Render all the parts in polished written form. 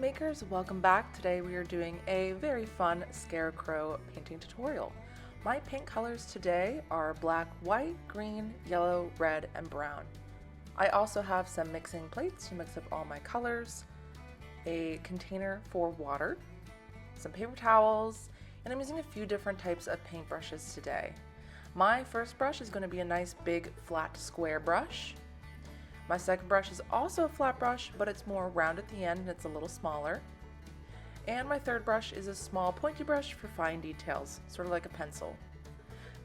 makers, welcome back. Today we are doing a very fun scarecrow painting tutorial. My paint colors today are black, white, green, yellow, red, and brown. I also have some mixing plates to mix up all my colors, a container for water, some paper towels, and I'm using a few different types of paint brushes today. My first brush is going to be a nice big flat square brush. My second brush is also a flat brush, but it's more round at the end and it's a little smaller. And my third brush is a small pointy brush for fine details, sort of like a pencil.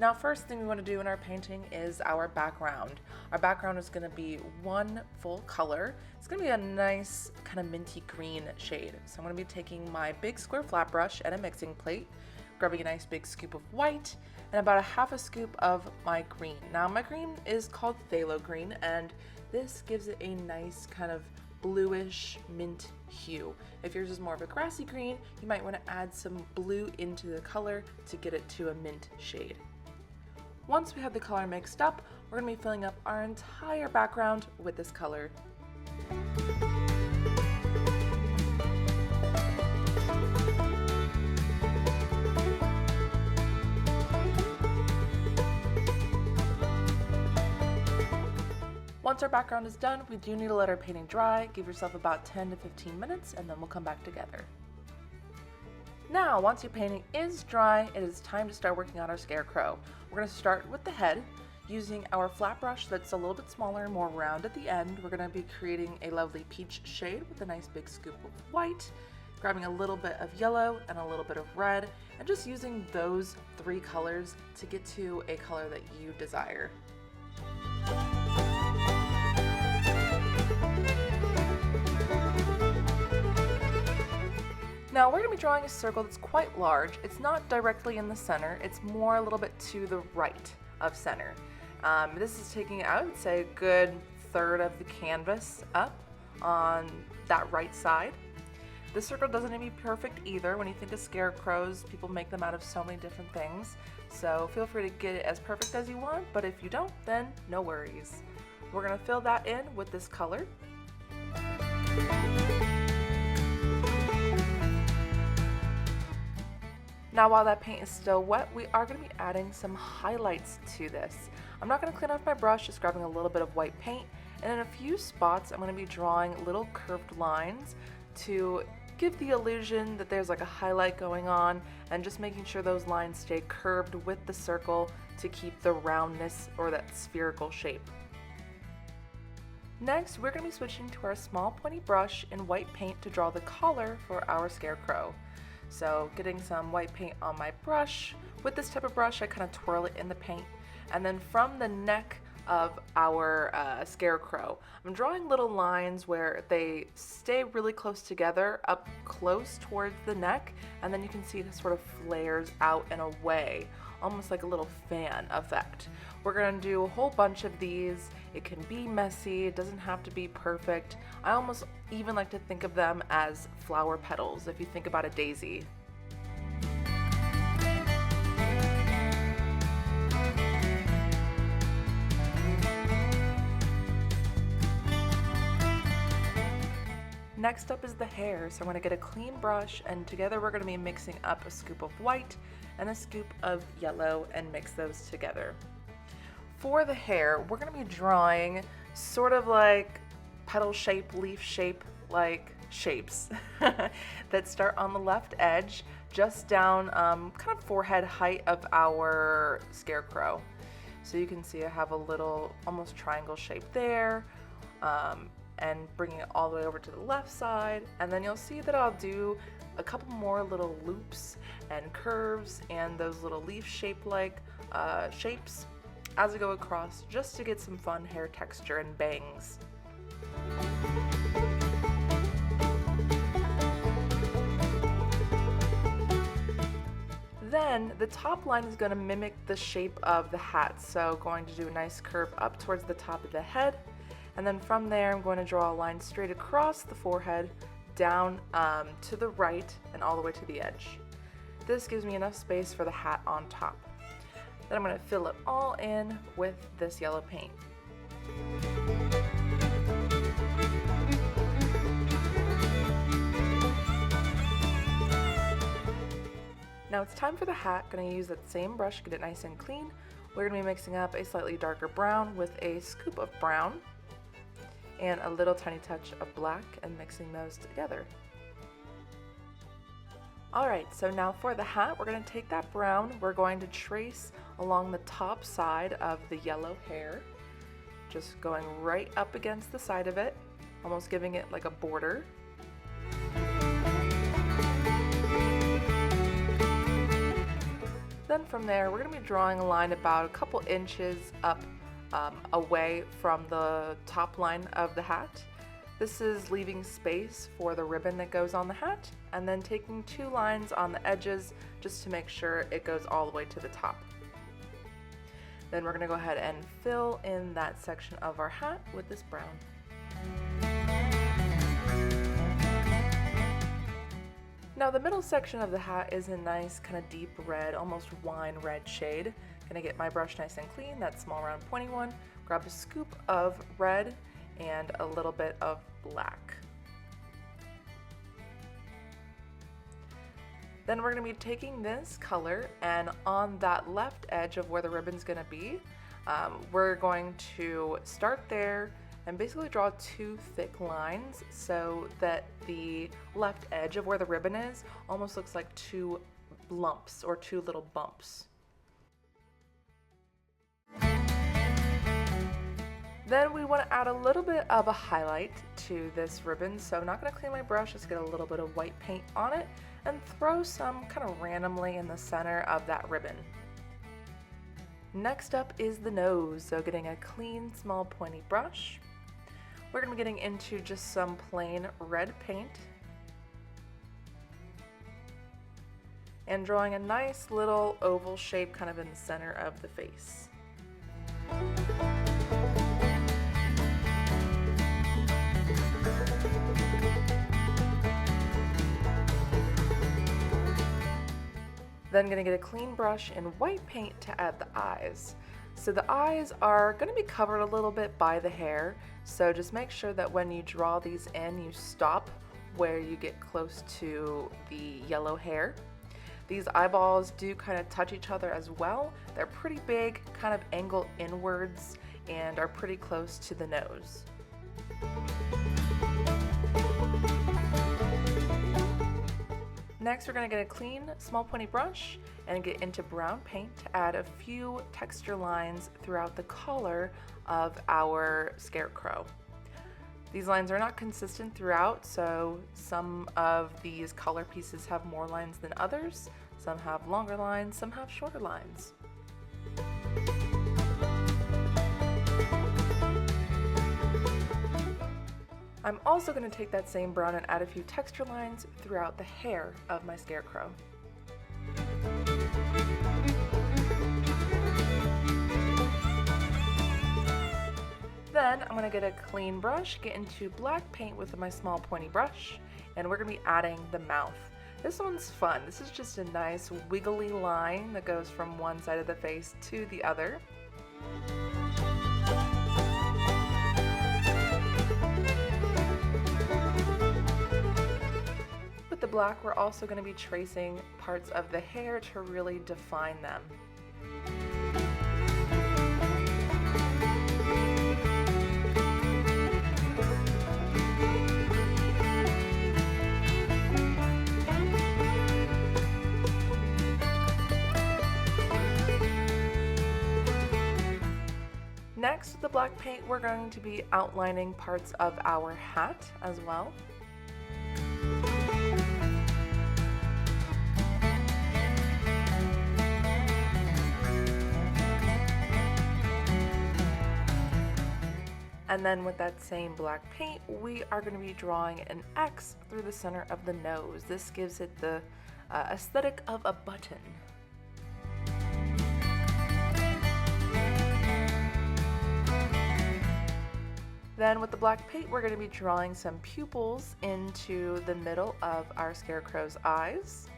Now, first thing we want to do in our painting is our background. Our background is going to be one full color. It's going to be a nice kind of minty green shade. So I'm going to be taking my big square flat brush and a mixing plate, grabbing a nice big scoop of white and about a half a scoop of my green. Now my green is called phthalo green, and this gives it a nice kind of bluish mint hue. If yours is more of a grassy green, you might want to add some blue into the color to get it to a mint shade. Once we have the color mixed up, we're going to be filling up our entire background with this color. Once our background is done, we do need to let our painting dry. Give yourself about 10 to 15 minutes and then we'll come back together. Now, once your painting is dry, it is time to start working on our scarecrow. We're going to start with the head. Using our flat brush that's a little bit smaller and more round at the end, we're going to be creating a lovely peach shade with a nice big scoop of white, grabbing a little bit of yellow and a little bit of red, and just using those three colors to get to a color that you desire. Now we're going to be drawing a circle that's quite large. It's not directly in the center, it's more a little bit to the right of center. This is taking, I would say, a good third of the canvas up on that right side. This circle doesn't need to be perfect either. When you think of scarecrows, people make them out of so many different things. So feel free to get it as perfect as you want, but if you don't, then no worries. We're going to fill that in with this color. Now while that paint is still wet, we are going to be adding some highlights to this. I'm not going to clean off my brush, just grabbing a little bit of white paint, and in a few spots I'm going to be drawing little curved lines to give the illusion that there's like a highlight going on, and just making sure those lines stay curved with the circle to keep the roundness or that spherical shape. Next, we're going to be switching to our small pointy brush in white paint to draw the collar for our scarecrow. So getting some white paint on my brush. With this type of brush, I kind of twirl it in the paint, and then from the neck of our scarecrow, I'm drawing little lines where they stay really close together, up close towards the neck, and then you can see it sort of flares out and away, almost like a little fan effect. We're going to do a whole bunch of these. It can be messy, it doesn't have to be perfect. I almost even like to think of them as flower petals if you think about a daisy. Next up is the hair, so I'm going to get a clean brush, and together we're going to be mixing up a scoop of white and a scoop of yellow and mix those together. For the hair, we're going to be drawing sort of like petal shape, leaf shape, like shapes that start on the left edge, just down kind of forehead height of our scarecrow. So you can see I have a little almost triangle shape there, and bringing it all the way over to the left side, and then you'll see that I'll do a couple more little loops and curves and those little leaf shape like shapes as I go across, just to get some fun hair texture and bangs. Then the top line is going to mimic the shape of the hat, so going to do a nice curve up towards the top of the head, and then from there I'm going to draw a line straight across the forehead, down to the right and all the way to the edge. This gives me enough space for the hat on top. Then I'm going to fill it all in with this yellow paint. Now it's time for the hat. Gonna use that same brush, get it nice and clean. We're gonna be mixing up a slightly darker brown with a scoop of brown and a little tiny touch of black and mixing those together. Alright, so now for the hat, we're going to take that brown, we're going to trace along the top side of the yellow hair, just going right up against the side of it, almost giving it like a border. Then from there, we're going to be drawing a line about a couple inches up away from the top line of the hat. This is leaving space for the ribbon that goes on the hat, and then taking 2 lines on the edges just to make sure it goes all the way to the top. Then we're going to go ahead and fill in that section of our hat with this brown. Now the middle section of the hat is a nice kind of deep red, almost wine red shade. Gonna get my brush nice and clean, that small round pointy one, grab a scoop of red and a little bit of black. Then we're going to be taking this color, and on that left edge of where the ribbon's going to be, we're going to start there and basically draw 2 thick lines so that the left edge of where the ribbon is almost looks like 2 lumps or 2 little bumps. Then we want to add a little bit of a highlight to this ribbon, so I'm not going to clean my brush, just get a little bit of white paint on it and throw some kind of randomly in the center of that ribbon. Next up is the nose, so getting a clean small pointy brush. We're going to be getting into just some plain red paint and drawing a nice little oval shape kind of in the center of the face. Then going to get a clean brush and white paint to add the eyes. So the eyes are going to be covered a little bit by the hair, so just make sure that when you draw these in, you stop where you get close to the yellow hair. These eyeballs do kind of touch each other as well. They're pretty big, kind of angle inwards, and are pretty close to the nose. Next, we're going to get a clean, small pointy brush and get into brown paint to add a few texture lines throughout the collar of our scarecrow. These lines are not consistent throughout, so some of these color pieces have more lines than others. Some have longer lines, some have shorter lines. I'm also going to take that same brown and add a few texture lines throughout the hair of my scarecrow. Then I'm going to get a clean brush, get into black paint with my small pointy brush, and we're going to be adding the mouth. This one's fun. This is just a nice wiggly line that goes from one side of the face to the other. With the black, we're also going to be tracing parts of the hair to really define them. Next, with the black paint, we're going to be outlining parts of our hat as well. And then with that same black paint, we are going to be drawing an X through the center of the nose. This gives it the aesthetic of a button. Then with the black paint, we're going to be drawing some pupils into the middle of our scarecrow's eyes.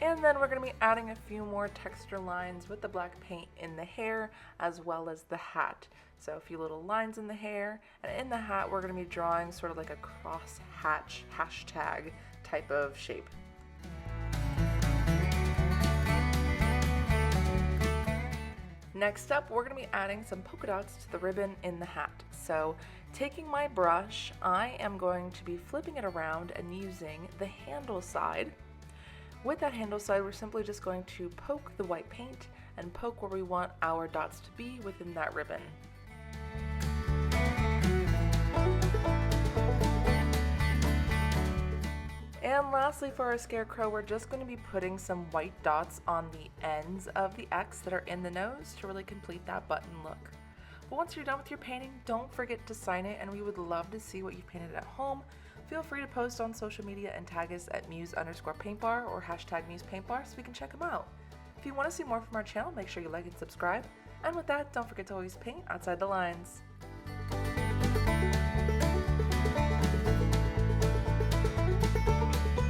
And then we're going to be adding a few more texture lines with the black paint in the hair as well as the hat. So a few little lines in the hair, and in the hat we're going to be drawing sort of like a cross hatch hashtag type of shape. Next up, we're going to be adding some polka dots to the ribbon in the hat. So taking my brush, I am going to be flipping it around and using the handle side. With that handle side, we're simply just going to poke the white paint and poke where we want our dots to be within that ribbon. And lastly, for our scarecrow, we're just going to be putting some white dots on the ends of the X that are in the nose to really complete that button look. But once you're done with your painting, don't forget to sign it, and we would love to see what you've painted at home. Feel free to post on social media and tag us at muse_paintbar or #musepaintbar so we can check them out. If you want to see more from our channel, make sure you like and subscribe. And with that, don't forget to always paint outside the lines.